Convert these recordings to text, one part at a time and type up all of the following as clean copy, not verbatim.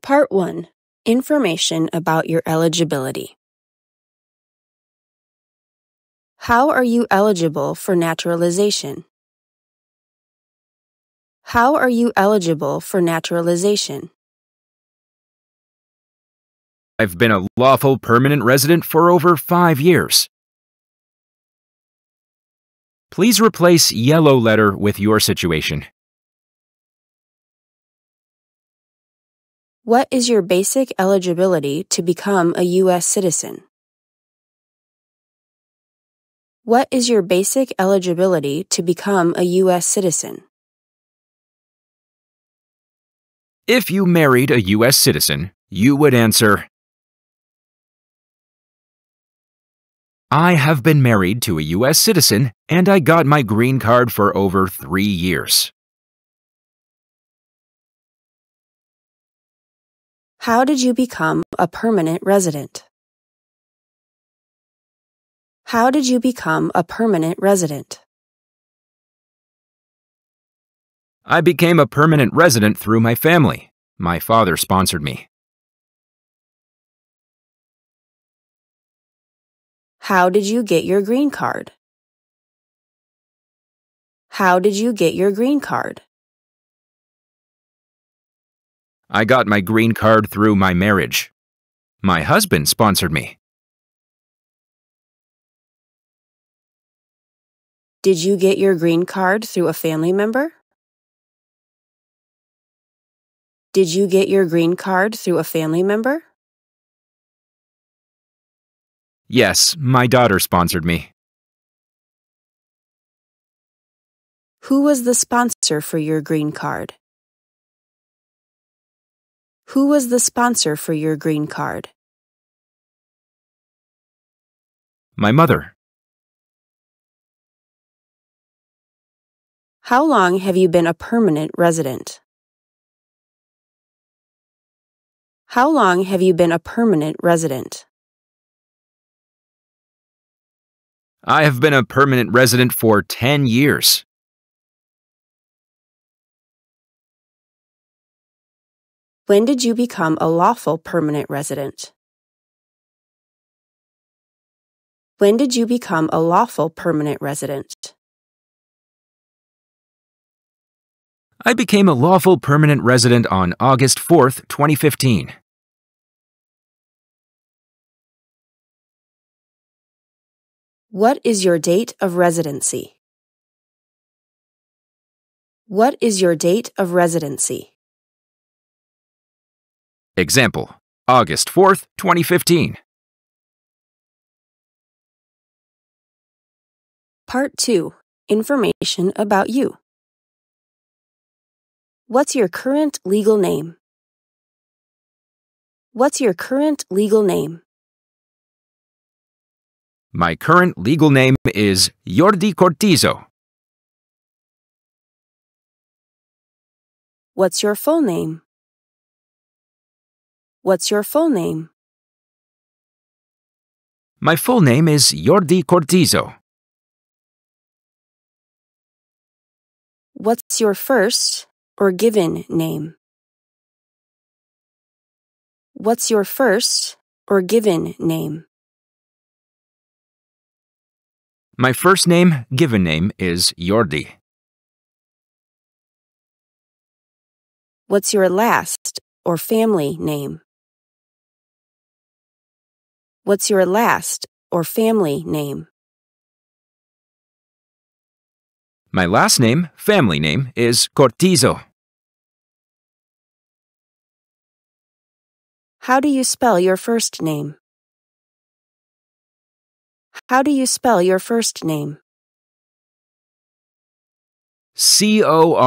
Part 1. Information about your eligibility. How are you eligible for naturalization? How are you eligible for naturalization? I've been a lawful permanent resident for over 5 years. Please replace yellow letter with your situation. What is your basic eligibility to become a U.S. citizen? What is your basic eligibility to become a U.S. citizen? If you married a U.S. citizen, you would answer, I have been married to a U.S. citizen and I got my green card for over 3 years. How did you become a permanent resident? How did you become a permanent resident? I became a permanent resident through my family. My father sponsored me. How did you get your green card? How did you get your green card? I got my green card through my marriage. My husband sponsored me. Did you get your green card through a family member? Did you get your green card through a family member? Yes, my daughter sponsored me. Who was the sponsor for your green card? Who was the sponsor for your green card? My mother. How long have you been a permanent resident? How long have you been a permanent resident? I have been a permanent resident for 10 years. When did you become a lawful permanent resident? When did you become a lawful permanent resident? I became a lawful permanent resident on August 4th, 2015. What is your date of residency? What is your date of residency? Example, August 4th, 2015. Part 2. Information about you. What's your current legal name? What's your current legal name? My current legal name is Jordi Cortizo. What's your full name? What's your full name? My full name is Jordi Cortizo. What's your first or given name? What's your first or given name? My first name, given name, is Jordi. What's your last or family name? What's your last or family name? My last name, family name, is Cortizo. How do you spell your first name? How do you spell your first name? Cortzo,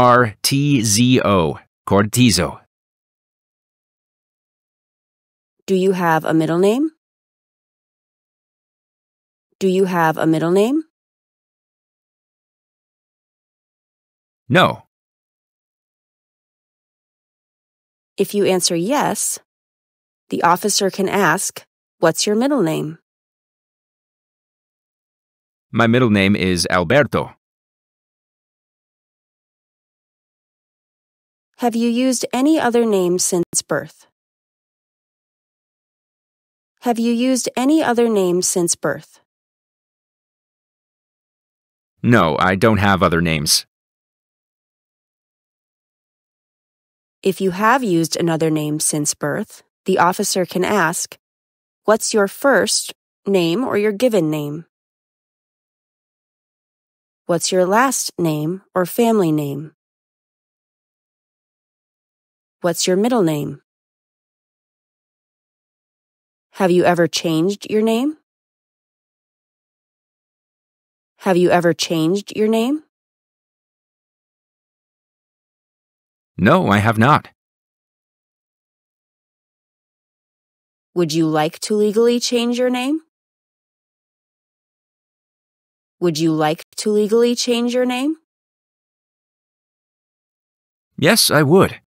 Cortizo. Do you have a middle name? Do you have a middle name? No. If you answer yes, the officer can ask, what's your middle name? My middle name is Alberto. Have you used any other name since birth? Have you used any other name since birth? No, I don't have other names. If you have used another name since birth, the officer can ask, "What's your first name or your given name?" What's your last name or family name? What's your middle name? Have you ever changed your name? Have you ever changed your name? No, I have not. Would you like to legally change your name? Would you like to legally change your name? Yes, I would.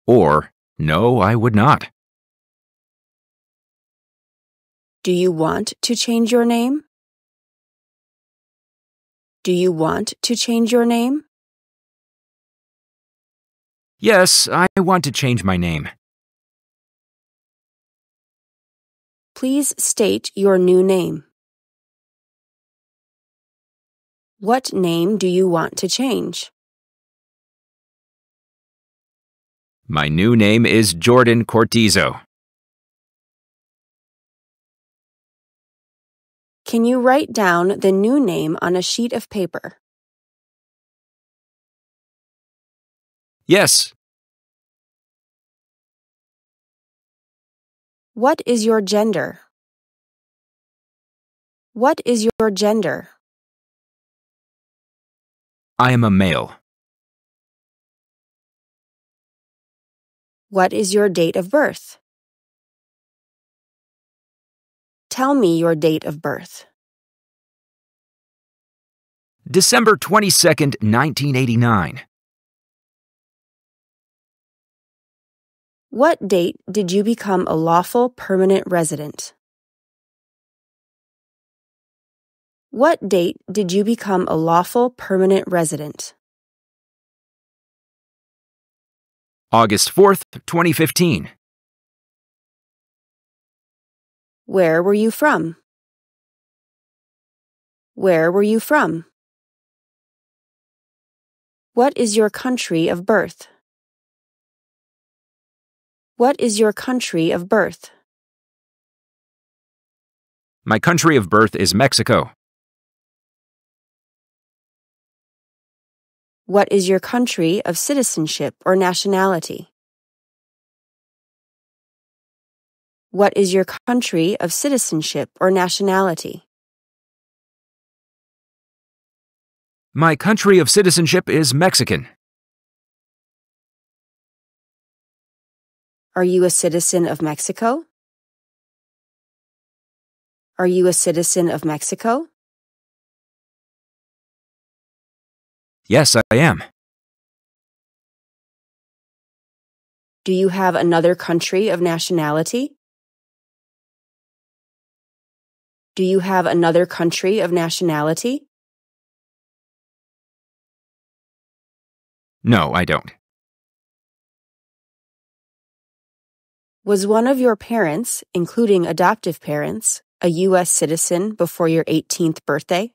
Or, no, I would not. Do you want to change your name? Do you want to change your name? Yes, I want to change my name. Please state your new name. What name do you want to change? My new name is Jordan Cortizo. Can you write down the new name on a sheet of paper? Yes. What is your gender? What is your gender? I am a male. What is your date of birth? Tell me your date of birth. December 22nd, 1989. What date did you become a lawful permanent resident? What date did you become a lawful permanent resident? August 4th, 2015. Where were you from? Where were you from? What is your country of birth? What is your country of birth? My country of birth is Mexico. What is your country of citizenship or nationality? What is your country of citizenship or nationality? My country of citizenship is Mexican. Are you a citizen of Mexico? Are you a citizen of Mexico? Yes, I am. Do you have another country of nationality? Do you have another country of nationality? No, I don't. Was one of your parents, including adoptive parents, a U.S. citizen before your 18th birthday?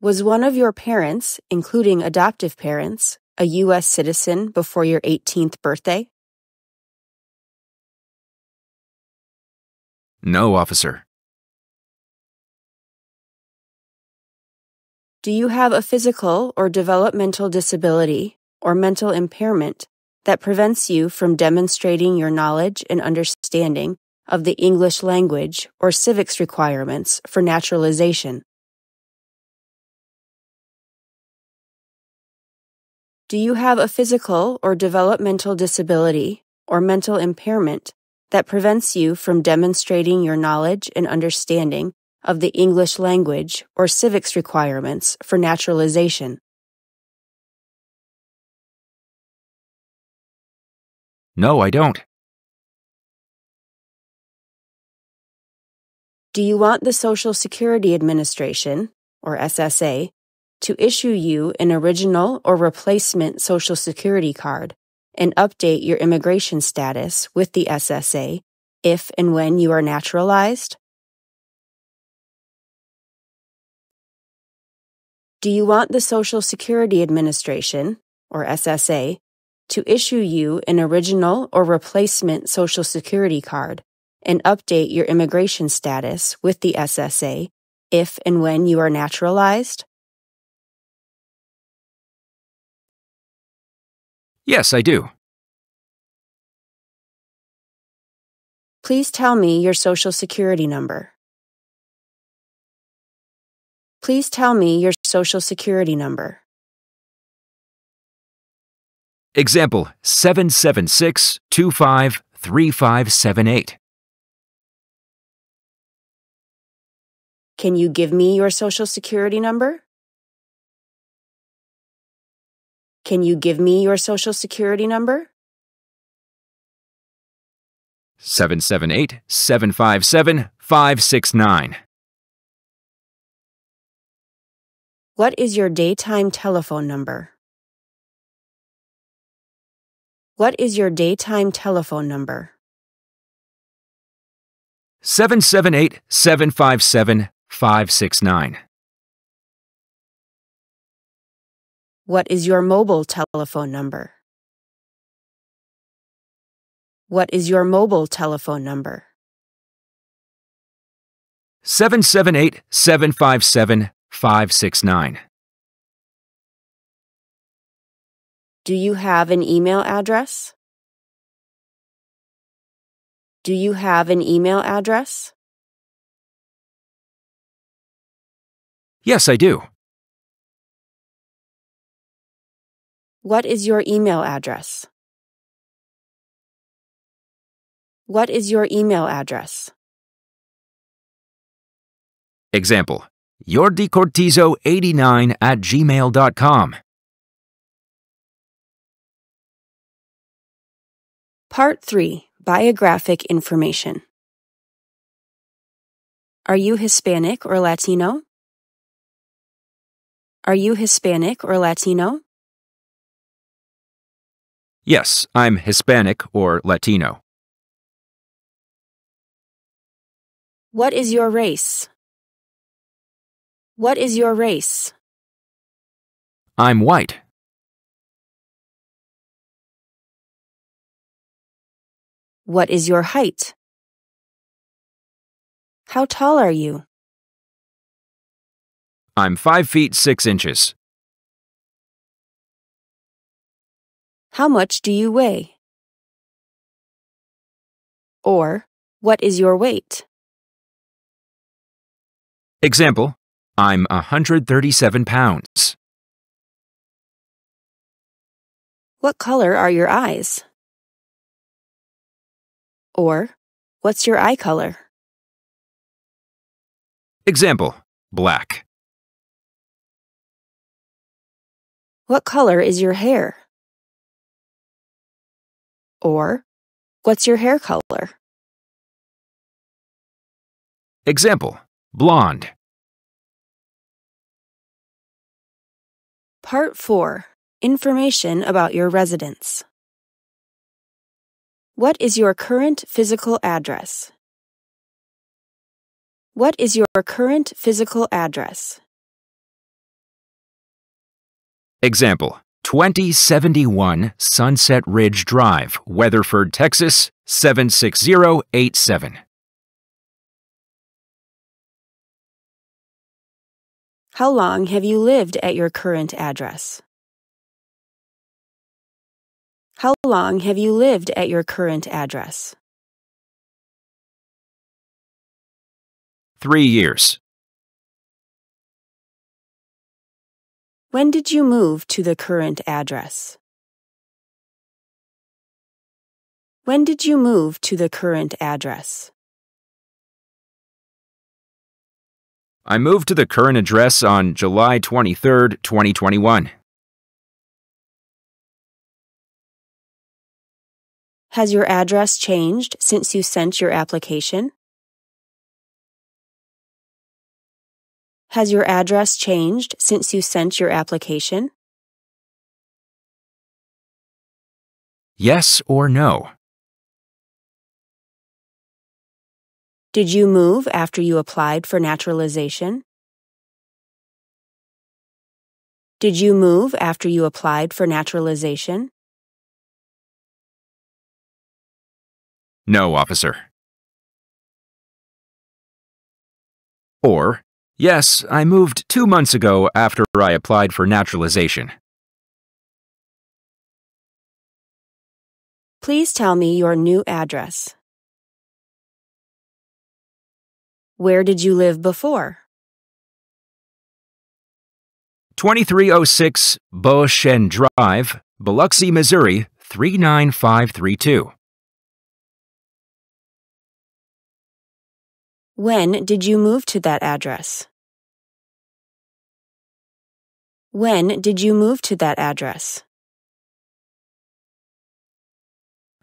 Was one of your parents, including adoptive parents, a U.S. citizen before your 18th birthday? No, officer. Do you have a physical or developmental disability or mental impairment that prevents you from demonstrating your knowledge and understanding of the English language or civics requirements for naturalization? Do you have a physical or developmental disability or mental impairment that prevents you from demonstrating your knowledge and understanding of the English language or civics requirements for naturalization? No, I don't. Do you want the Social Security Administration, or SSA, to issue you an original or replacement Social Security card and update your immigration status with the SSA if and when you are naturalized? Do you want the Social Security Administration, or SSA, to issue you an original or replacement Social Security card and update your immigration status with the SSA if and when you are naturalized? Yes, I do. Please tell me your Social Security number. Please tell me your Social Security number. Example 776253578. Can you give me your Social Security number? Can you give me your Social Security number? 778757569. What is your daytime telephone number? What is your daytime telephone number? 778757569. What is your mobile telephone number? What is your mobile telephone number? 778757569. Do you have an email address? Do you have an email address? Yes, I do. What is your email address? What is your email address? Example, yourdecortizo89@gmail.com. Part 3. Biographic Information. Are you Hispanic or Latino? Are you Hispanic or Latino? Yes, I'm Hispanic or Latino. What is your race? What is your race? I'm white. What is your height? How tall are you? I'm 5 feet 6 inches. How much do you weigh? Or, what is your weight? Example, I'm 137 pounds. What color are your eyes? Or, what's your eye color? Example, black. What color is your hair? Or, what's your hair color? Example, blonde. Part 4. Information about your residence. What is your current physical address? What is your current physical address? Example, 2071 Sunset Ridge Drive, Weatherford, Texas, 76087. How long have you lived at your current address? How long have you lived at your current address? 3 years. When did you move to the current address? When did you move to the current address? I moved to the current address on July 23, 2021. Has your address changed since you sent your application? Has your address changed since you sent your application? Yes or no? Did you move after you applied for naturalization? Did you move after you applied for naturalization? No, officer. Or, yes, I moved 2 months ago after I applied for naturalization. Please tell me your new address. Where did you live before? 2306 Beauchene Drive, Biloxi, Missouri 39532. When did you move to that address? When did you move to that address?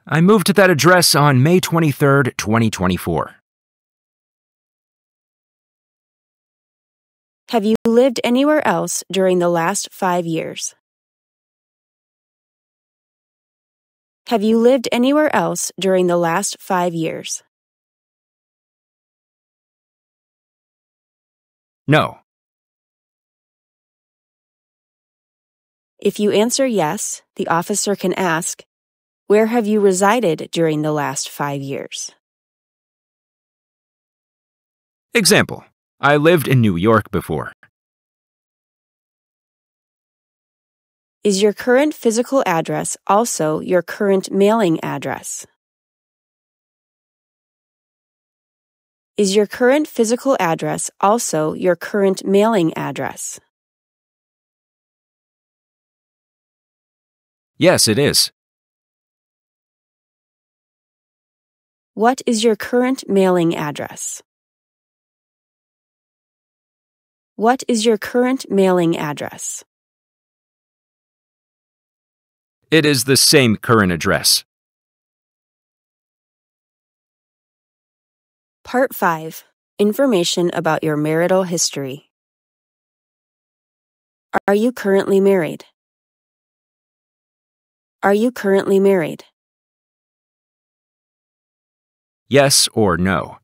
I moved to that address on May 23, 2024. Have you lived anywhere else during the last 5 years? Have you lived anywhere else during the last 5 years? No. If you answer yes, the officer can ask, where have you resided during the last 5 years? Example: I lived in New York before. Is your current physical address also your current mailing address? Is your current physical address also your current mailing address? Yes, it is. What is your current mailing address? What is your current mailing address? It is the same current address. Part 5. Information about your marital history. Are you currently married? Are you currently married? Yes or no?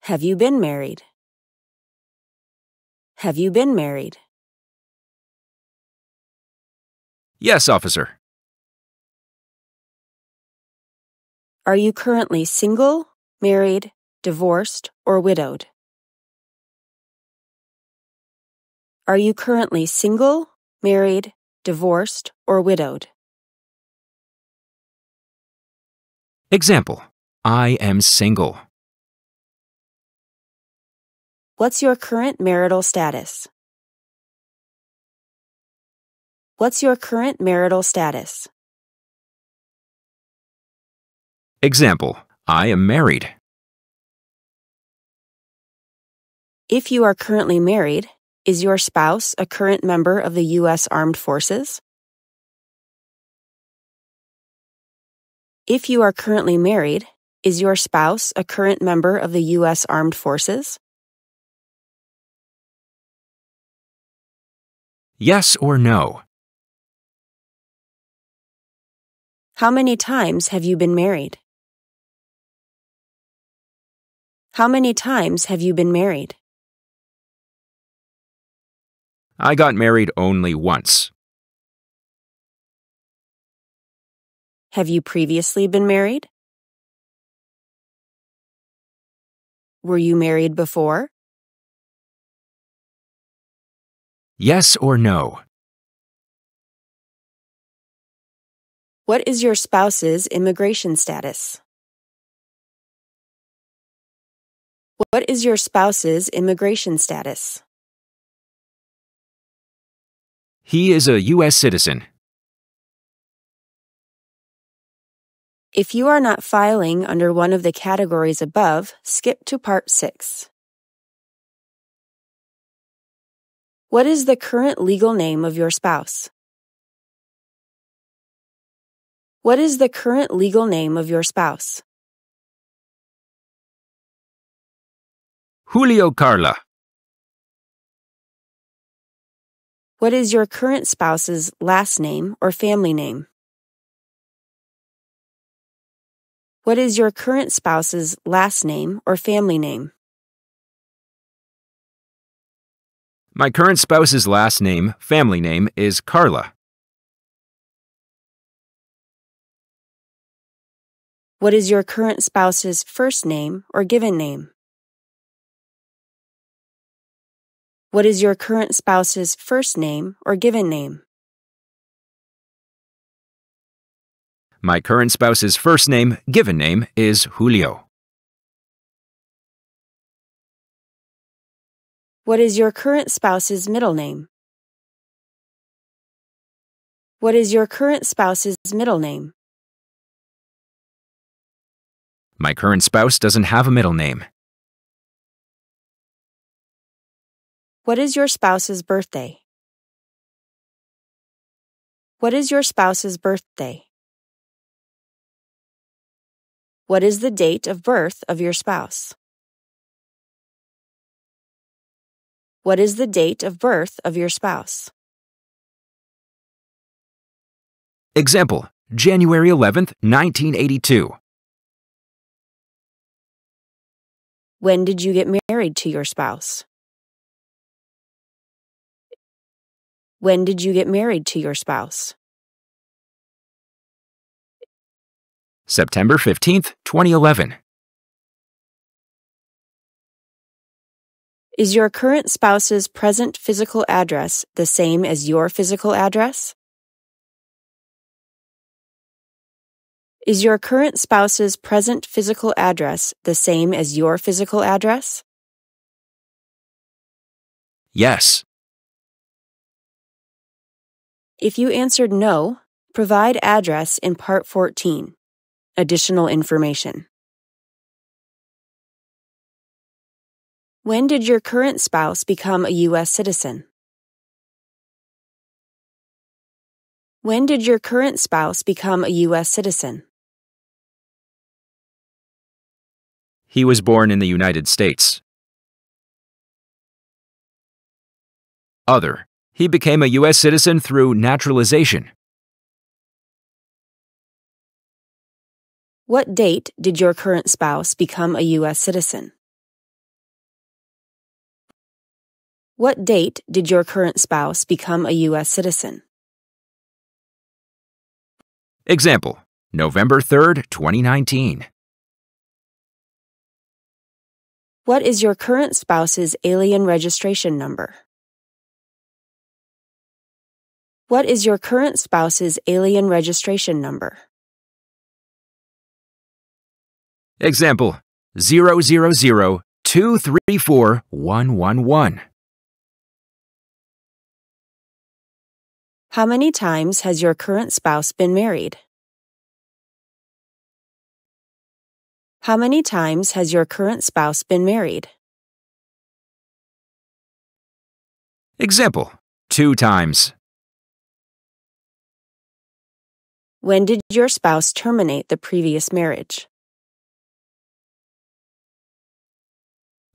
Have you been married? Have you been married? Yes, officer. Are you currently single, married, divorced, or widowed? Are you currently single, married, divorced, or widowed? Example: I am single. What's your current marital status? What's your current marital status? Example: I am married. If you are currently married, is your spouse a current member of the U.S. Armed Forces? If you are currently married, is your spouse a current member of the U.S. Armed Forces? Yes or no? How many times have you been married? How many times have you been married? I got married only once. Have you previously been married? Were you married before? Yes or no? What is your spouse's immigration status? What is your spouse's immigration status? He is a U.S. citizen. If you are not filing under one of the categories above, skip to Part 6. What is the current legal name of your spouse? What is the current legal name of your spouse? Julio Carla. What is your current spouse's last name or family name? What is your current spouse's last name or family name? My current spouse's last name, family name, is Carla. What is your current spouse's first name or given name? What is your current spouse's first name or given name? My current spouse's first name, given name, is Julio. What is your current spouse's middle name? What is your current spouse's middle name? My current spouse doesn't have a middle name. What is your spouse's birthday? What is your spouse's birthday? What is the date of birth of your spouse? What is the date of birth of your spouse? Example, January 11th, 1982. When did you get married to your spouse? When did you get married to your spouse? September 15th, 2011. Is your current spouse's present physical address the same as your physical address? Is your current spouse's present physical address the same as your physical address? Yes. If you answered no, provide address in Part 14. Additional information. When did your current spouse become a U.S. citizen? When did your current spouse become a U.S. citizen? He was born in the United States. Other. He became a U.S. citizen through naturalization. What date did your current spouse become a U.S. citizen? What date did your current spouse become a U.S. citizen? Example, November 3rd, 2019. What is your current spouse's alien registration number? What is your current spouse's alien registration number? Example, 000234111. How many times has your current spouse been married? How many times has your current spouse been married? Example, 2 times. When did your spouse terminate the previous marriage?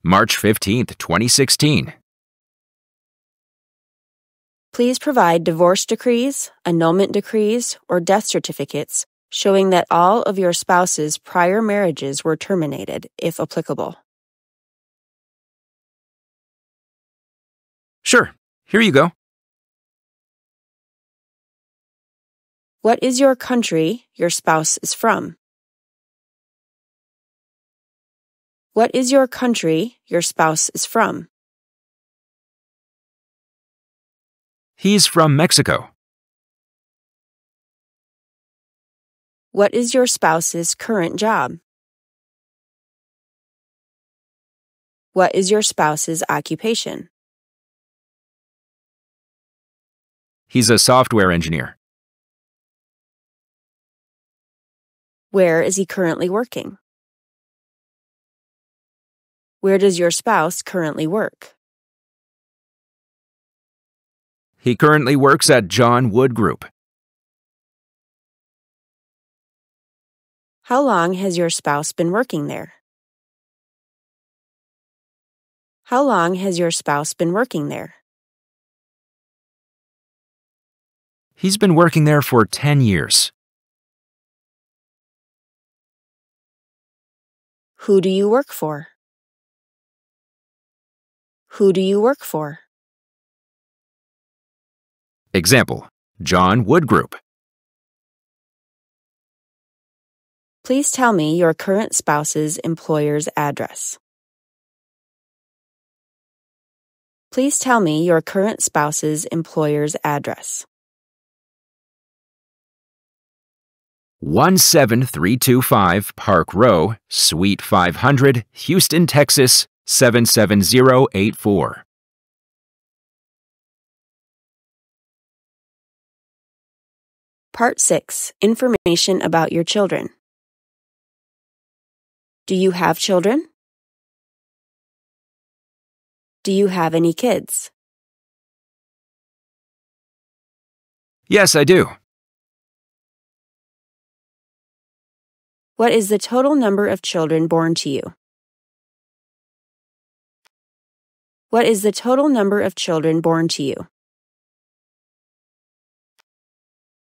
March 15th, 2016. Please provide divorce decrees, annulment decrees, or death certificates showing that all of your spouse's prior marriages were terminated, if applicable. Sure, here you go. What is your country your spouse is from? What is your country your spouse is from? He's from Mexico. What is your spouse's current job? What is your spouse's occupation? He's a software engineer. Where is he currently working? Where does your spouse currently work? He currently works at John Wood Group. How long has your spouse been working there? How long has your spouse been working there? He's been working there for 10 years. Who do you work for? Who do you work for? Example, John Wood Group. Please tell me your current spouse's employer's address. Please tell me your current spouse's employer's address. 17325 Park Row, Suite 500, Houston, Texas, 77084. Part 6. Information about your children. Do you have children? Do you have any kids? Yes, I do. What is the total number of children born to you? What is the total number of children born to you?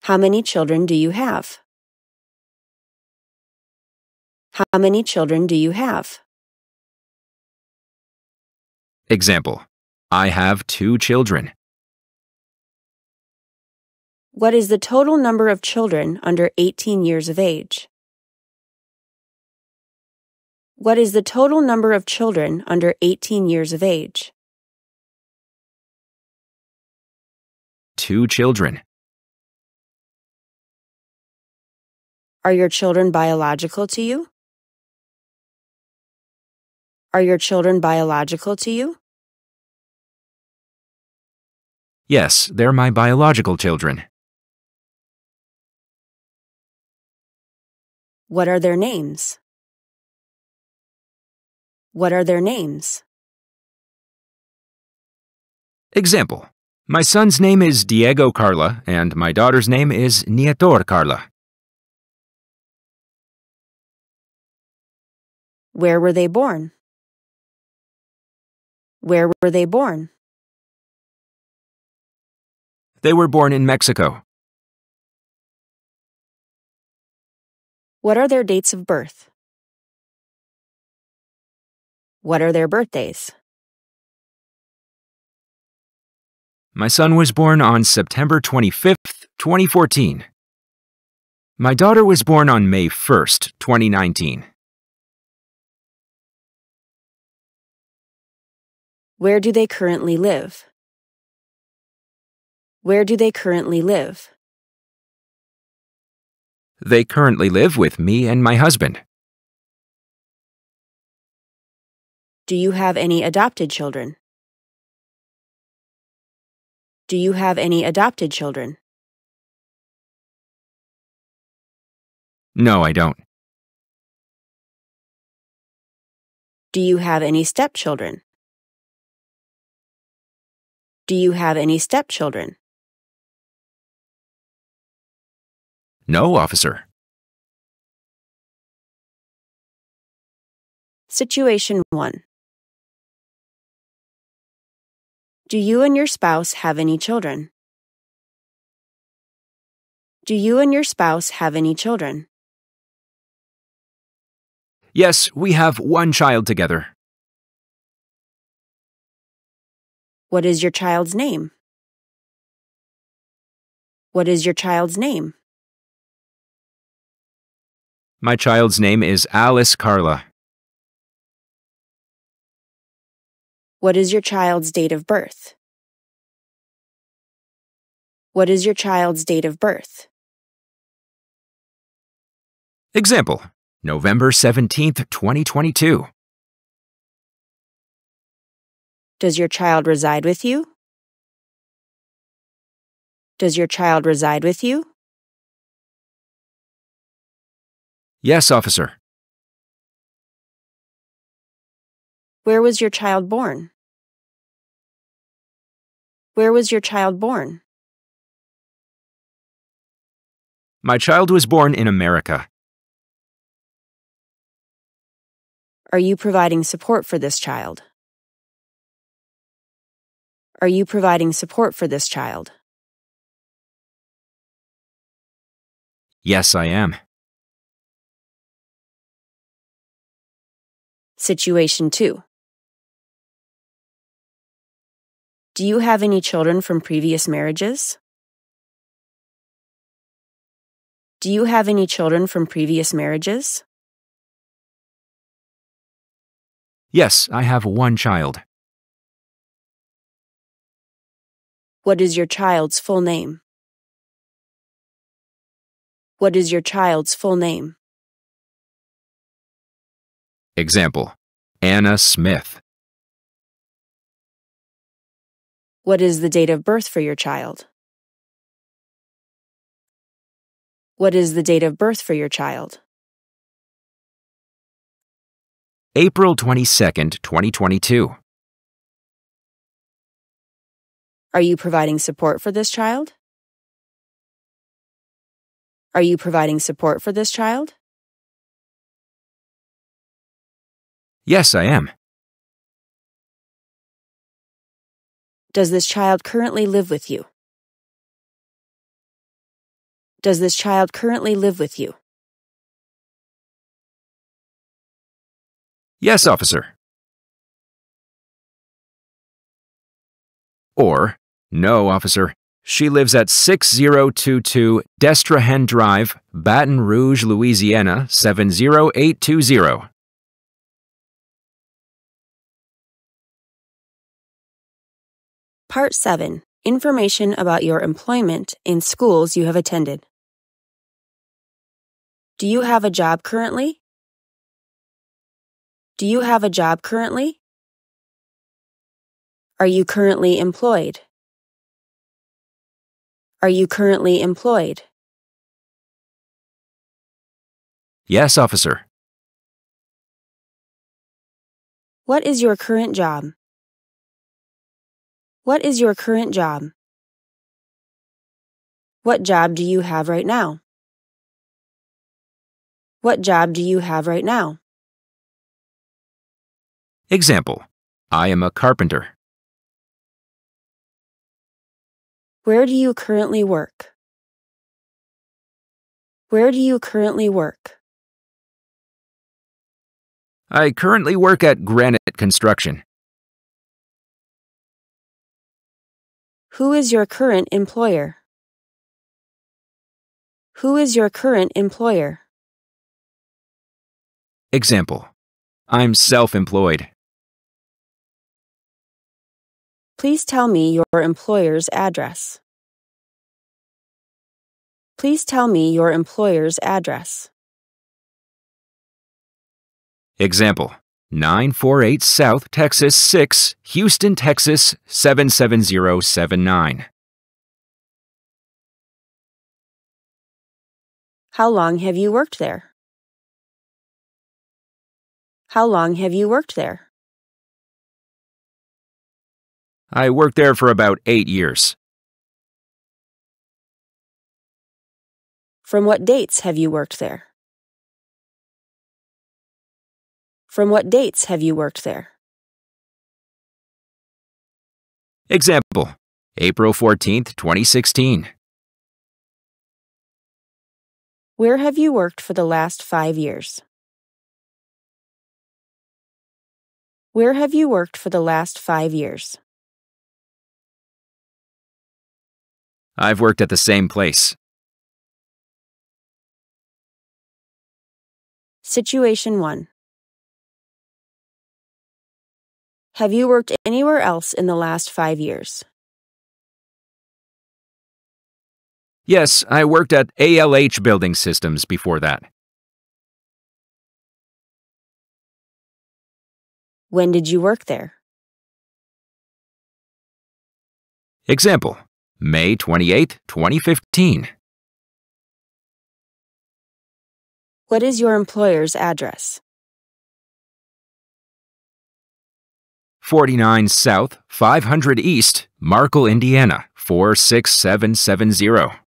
How many children do you have? How many children do you have? Example, I have 2 children. What is the total number of children under 18 years of age? What is the total number of children under 18 years of age? 2 children. Are your children biological to you? Are your children biological to you? Yes, they're my biological children. What are their names? What are their names? Example, my son's name is Diego Carla and my daughter's name is Nietor Carla. Where were they born? Where were they born? They were born in Mexico. What are their dates of birth? What are their birthdays? My son was born on September 25th, 2014. My daughter was born on May 1st, 2019. Where do they currently live? Where do they currently live? They currently live with me and my husband. Do you have any adopted children? Do you have any adopted children? No, I don't. Do you have any stepchildren? Do you have any stepchildren? No, officer. Situation 1. Do you and your spouse have any children? Do you and your spouse have any children? Yes, we have 1 child together. What is your child's name? What is your child's name? My child's name is Alice Carla. What is your child's date of birth? What is your child's date of birth? Example, November 17th, 2022. Does your child reside with you? Does your child reside with you? Yes, officer. Where was your child born? Where was your child born? My child was born in America. Are you providing support for this child? Are you providing support for this child? Yes, I am. Situation 2. Do you have any children from previous marriages? Do you have any children from previous marriages? Yes, I have one child. What is your child's full name? What is your child's full name? Example: Anna Smith. What is the date of birth for your child? What is the date of birth for your child? April 22nd, 2022. Are you providing support for this child? Are you providing support for this child? Yes, I am. Does this child currently live with you? Does this child currently live with you? Yes, officer. Or, no, officer. She lives at 6022 Destrehan Drive, Baton Rouge, Louisiana, 70820. Part 7. Information about your employment in schools you have attended. Do you have a job currently? Do you have a job currently? Are you currently employed? Are you currently employed? Yes, officer. What is your current job? What is your current job? What job do you have right now? What job do you have right now? Example: I am a carpenter. Where do you currently work? Where do you currently work? I currently work at Granite Construction. Who is your current employer? Who is your current employer? Example: I'm self-employed. Please tell me your employer's address. Please tell me your employer's address. Example: 948 South Texas 6, Houston, Texas 77079. How long have you worked there? How long have you worked there? I worked there for about 8 years. From what dates have you worked there? From what dates have you worked there? Example: April 14th, 2016. Where have you worked for the last 5 years? Where have you worked for the last 5 years? I've worked at the same place. Situation 1. Have you worked anywhere else in the last 5 years? Yes, I worked at ALH Building Systems before that. When did you work there? Example: May 28th, 2015. What is your employer's address? 49 South, 500 East, Markle, Indiana, 46770.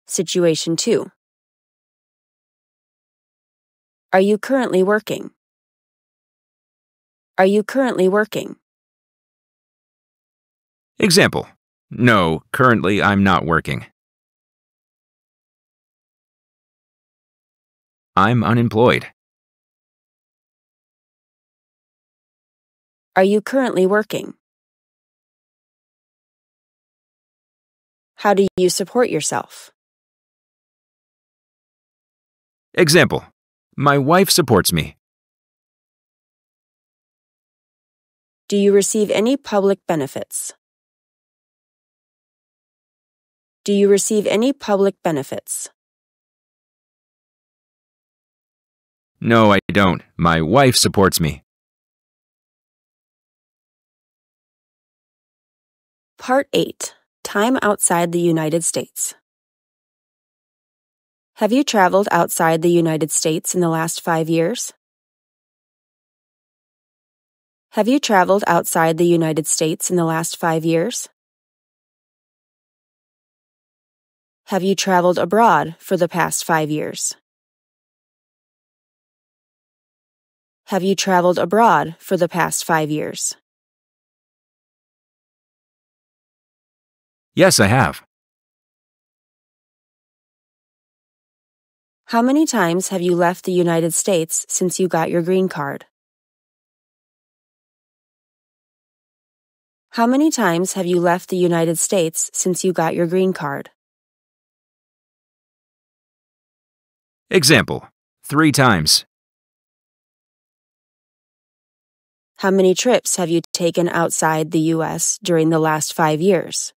Situation 2. Are you currently working? Are you currently working? Example: No, currently I'm not working. I'm unemployed. Are you currently working? How do you support yourself? Example: My wife supports me. Do you receive any public benefits? Do you receive any public benefits? No, I don't. My wife supports me. Part 8. Time outside the United States. Have you traveled outside the United States in the last 5 years? Have you traveled outside the United States in the last 5 years? Have you traveled abroad for the past 5 years? Have you traveled abroad for the past 5 years? Yes, I have. How many times have you left the United States since you got your green card? How many times have you left the United States since you got your green card? Example: 3 times. How many trips have you taken outside the U.S. during the last 5 years?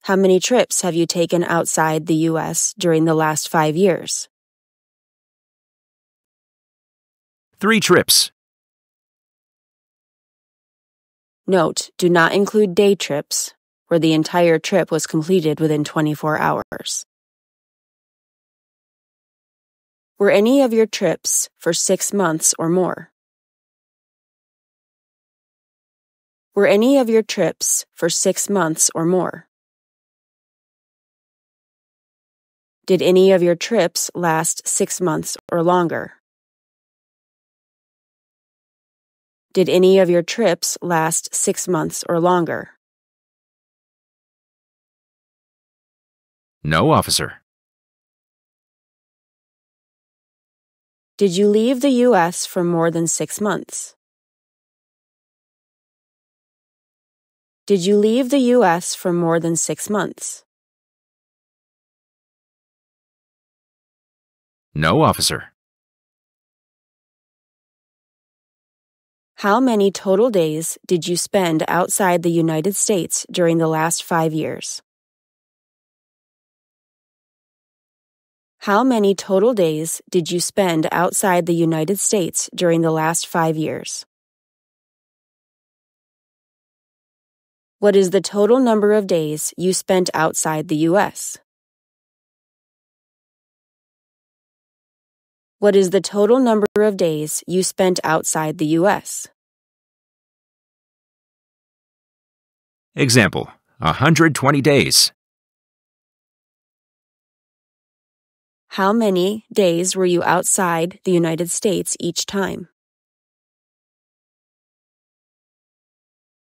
How many trips have you taken outside the U.S. during the last 5 years? 3 trips. Note: do not include day trips, where the entire trip was completed within 24 hours. Were any of your trips for 6 months or more? Were any of your trips for 6 months or more? Did any of your trips last 6 months or longer? Did any of your trips last 6 months or longer? No, officer. Did you leave the U.S. for more than 6 months? Did you leave the U.S. for more than 6 months? No, officer. How many total days did you spend outside the United States during the last 5 years? How many total days did you spend outside the United States during the last 5 years? What is the total number of days you spent outside the U.S.? What is the total number of days you spent outside the U.S.? Example: 120 days. How many days were you outside the United States each time?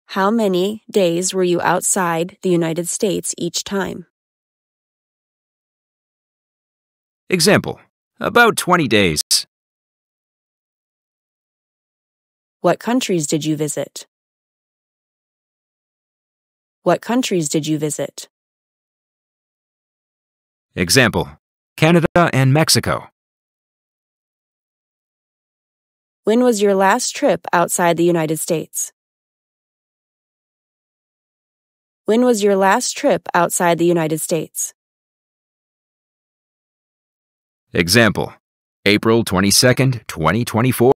How many days were you outside the United States each time? Example: about 20 days. What countries did you visit? What countries did you visit? Example: Canada and Mexico. When was your last trip outside the United States? When was your last trip outside the United States? Example: April 22nd, 2024.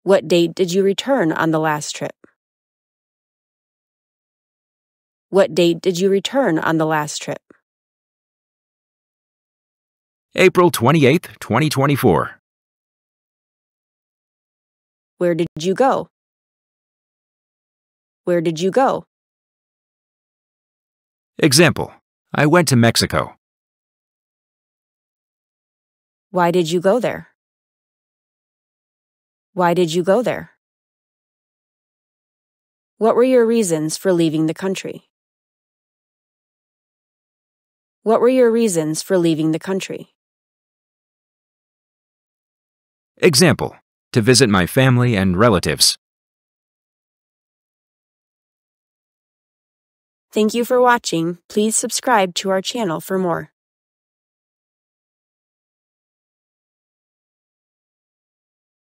What date did you return on the last trip? What date did you return on the last trip? April 28th, 2024. Where did you go? Where did you go? Example: I went to Mexico. Why did you go there? Why did you go there? What were your reasons for leaving the country? What were your reasons for leaving the country? Example: to visit my family and relatives. Thank you for watching. Please subscribe to our channel for more.